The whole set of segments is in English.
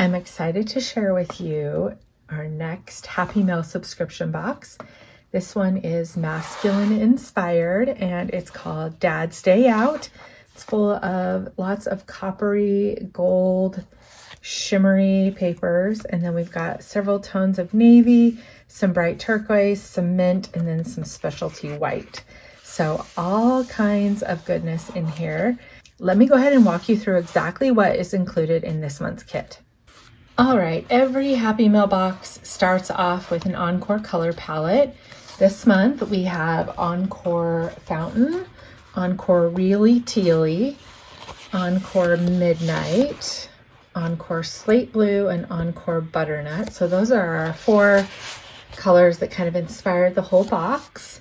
I'm excited to share with you our next Happy Mail subscription box. This one is masculine inspired and it's called Dad's Day Out. It's full of lots of coppery, gold, shimmery papers, and then we've got several tones of navy, some bright turquoise, some mint, and then some specialty white. So all kinds of goodness in here. Let me go ahead and walk you through exactly what is included in this month's kit. All right, every Happy Mail box starts off with an Encore color palette. This month we have Encore Fountain, Encore Really Tealy, Encore Midnight, Encore Slate Blue, and Encore Butternut. So those are our 4 colors that kind of inspired the whole box.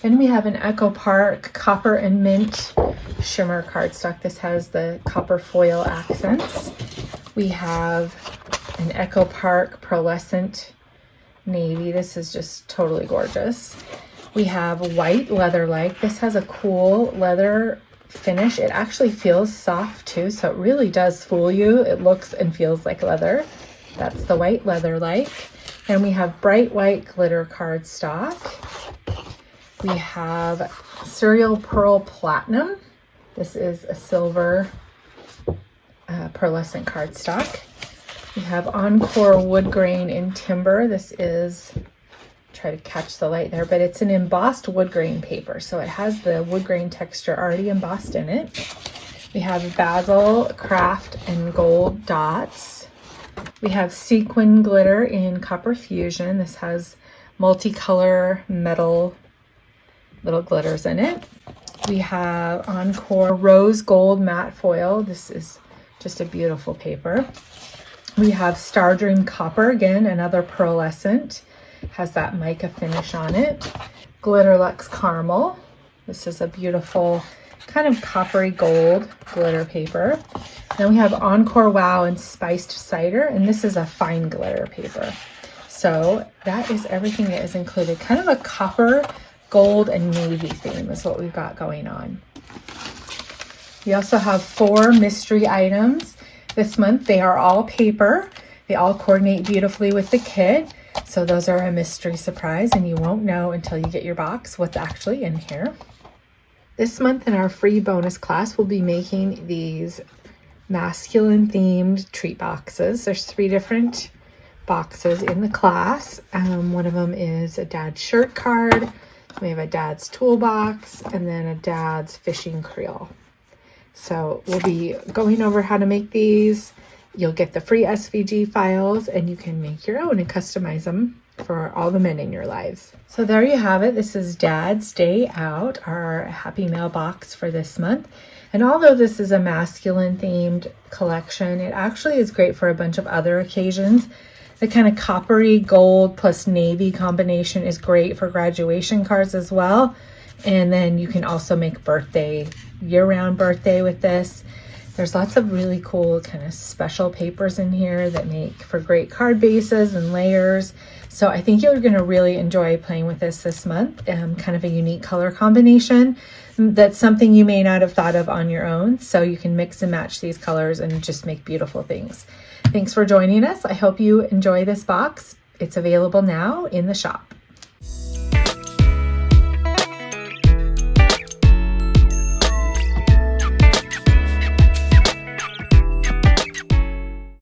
Then we have an Echo Park Copper and Mint Shimmer cardstock. This has the copper foil accents. We have an Echo Park Pearlescent Navy. This is just totally gorgeous. We have White Leather-like. This has a cool leather finish. It actually feels soft too, so it really does fool you. It looks and feels like leather. That's the White Leather-like. And we have Bright White Glitter cardstock. We have Cereal Pearl Platinum. This is a silver pearlescent cardstock. We have Encore Wood Grain in Timber. This is, try to catch the light there, but it's an embossed wood grain paper. So it has the wood grain texture already embossed in it. We have Basil Craft and Gold Dots. We have Sequin Glitter in Copper Fusion. This has multicolor metal little glitters in it. We have Encore Rose Gold Matte Foil. This is just a beautiful paper. We have Star Dream Copper, again, another pearlescent. Has that mica finish on it. Glitter Luxe Caramel. This is a beautiful kind of coppery gold glitter paper. Then we have Encore Wow and Spiced Cider, and this is a fine glitter paper. So that is everything that is included. Kind of a copper, gold, and navy theme is what we've got going on. We also have 4 mystery items. This month they are all paper. They all coordinate beautifully with the kit. So those are a mystery surprise and you won't know until you get your box what's actually in here. This month in our free bonus class, we'll be making these masculine themed treat boxes. There's 3 different boxes in the class. One of them is a dad's shirt card. We have a dad's toolbox and then a dad's fishing creel. So we'll be going over how to make these. You'll get the free SVG files and you can make your own and customize them for all the men in your lives. So there you have it. This is Dad's Day Out, our Happy Mail box for this month. And although this is a masculine themed collection, it actually is great for a bunch of other occasions. The kind of coppery gold plus navy combination is great for graduation cards as well. And then you can also make birthday, year-round birthday with this. There's lots of really cool kind of special papers in here that make for great card bases and layers. So I think you're going to really enjoy playing with this month. Kind of a unique color combination. That's something you may not have thought of on your own. So you can mix and match these colors and just make beautiful things. Thanks for joining us. I hope you enjoy this box. It's available now in the shop.